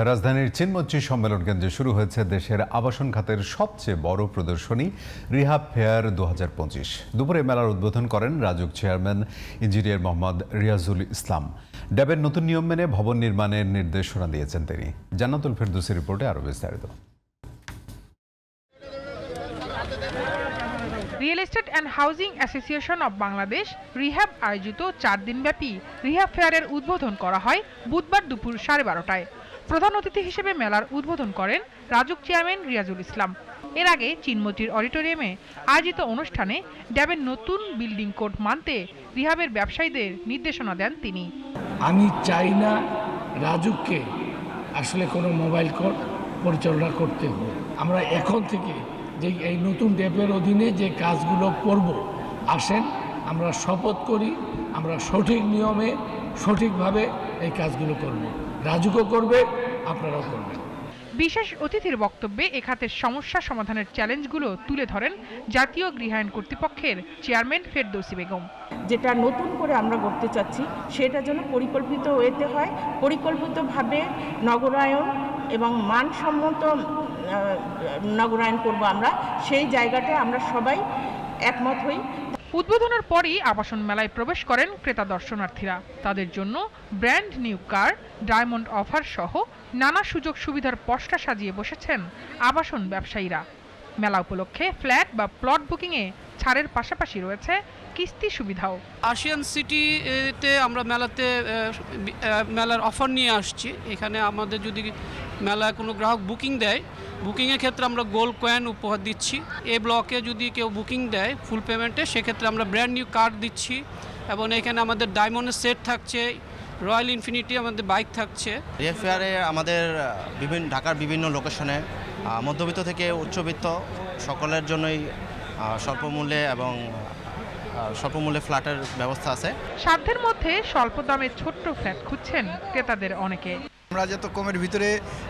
রাজধানীর চিনমচ্ছি সম্মেলন কেন্দ্রে শুরু হয়েছে দেশের আবাসন খাতের সবচেয়ে বড় প্রদর্শনী রিহাব ফেয়ার 2025। দুপুরে মেলার উদ্বোধন করেন রাজুক চেয়ারম্যান ইঞ্জিনিয়ার মোহাম্মদ রিয়াজুল ইসলাম। ড্যাবের নতুন নিয়ম মেনে ভবন নির্মাণের নির্দেশনা দিয়েছেন তিনি। জান্নাতুল ফেরদৌসীর রিপোর্টে আরও বিস্তারিত। Real estate and housing association of Bangladesh rehab আয়োজিত 4 দিনব্যাপী রিহ্যাব ফেয়ারের উদ্বোধন করা হয় বুধবার দুপুর 12:30টায়। প্রধান অতিথি হিসেবে মেলার উদ্বোধন করেন রাজুক চেয়ারম্যান রিয়াজুল ইসলাম। এর আগে চিনমতির অডিটোরিয়ামে আয়োজিত অনুষ্ঠানে ড্যাবের নতুন বিল্ডিং কোড মানতে রিহাবের ব্যবসায়ীদের নির্দেশনা দেন তিনি। আমি চাই না রাজুককে আসলে কোনো মোবাইল কোড পরিচালনা করতে হবে। আমরা এখন থেকে যে এই নতুন ড্যাবের অধীনে যে কাজগুলো করব, আসেন আমরা শপথ করি আমরা সঠিক নিয়মে সঠিকভাবে এই কাজগুলো করব। রাজুকও করবে, আপনারাও করবেন। বিশেষ অতিথির বক্তব্যে এ খাতের সমস্যা সমাধানের চ্যালেঞ্জগুলো তুলে ধরেন জাতীয় গৃহায়ণ কর্তৃপক্ষের চেয়ারম্যান ফেরদৌসী বেগম। যেটা নতুন করে আমরা করতে চাচ্ছি সেটা যেন পরিকল্পিত ওয়েতে হয়, পরিকল্পিতভাবে নগরায়ন এবং মানসম্মত নগরায়ন করব আমরা, সেই জায়গাটা আমরা সবাই একমত হই। উদ্বোধনের পরই আবাসন মেলায় প্রবেশ করেন ক্রেতা দর্শনার্থীরা। তাদের জন্য brand new car, diamond offer সহ নানা সুযোগ সুবিধার পসরা সাজিয়ে বসেছেন আবাসন ব্যবসায়ীরা। মেলা উপলক্ষে ফ্ল্যাট বা প্লট বুকিংয়ে ছাড়ের পাশাপাশি রয়েছে কিস্তি সুবিধাও। আশিয়ান সিটিতে আমরা মেলার অফার নিয়ে আসছি। এখানে আমাদের যদি মেলায় কোনো গ্রাহক বুকিং দেয়, বুকিংয়ের ক্ষেত্রে আমরা গোল্ড কয়েন উপহার দিচ্ছি। এ ব্লকে যদি কেউ বুকিং দেয় ফুল পেমেন্টে, সেক্ষেত্রে আমরা ব্র্যান্ড নিউ কার্ড দিচ্ছি। এবং এখানে আমাদের ডায়মন্ডের সেট থাকছে, রয়্যাল ইনফিনিটি আমাদের বাইক থাকছে। রিহ্যাব ফেয়ারে আমাদের ঢাকার বিভিন্ন লোকেশনে মধ্যবিত্ত থেকে উচ্চবিত্ত সকলের জন্যই স্বল্প মূল্যে ফ্ল্যাটের ব্যবস্থা আছে। সাধ্যের মধ্যে স্বল্প দামে ছোট্ট ফ্ল্যাট খুঁজছেন ক্রেতাদের অনেকে। আমরা যত কমের ভিতরে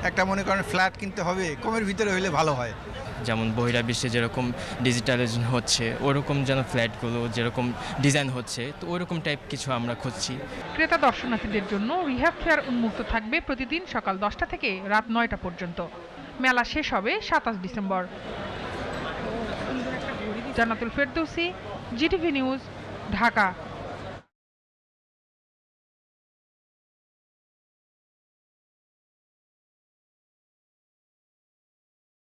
একটা মনে করেন ফ্ল্যাট কিনতে হবে, কমের ভিতরে হইলে ভালো হয়। যেমন বহিরাবিশ্বে যেরকম ডিজিটালাইজেশন হচ্ছে, ওরকম যেন ফ্ল্যাটগুলো যেরকম ডিজাইন হচ্ছে, তো ওইরকম টাইপ কিছু আমরা খুঁজছি। ক্রেতা দর্শনার্থীদের জন্য রিহ্যাব ফেয়ার উন্মুক্ত থাকবে প্রতিদিন সকাল 10টা থেকে রাত 9টা পর্যন্ত। মেলা শেষ হবে 27 ডিসেম্বর। জান্নাতুল ফেরদৌসী, জিটিভি নিউজ, ঢাকা।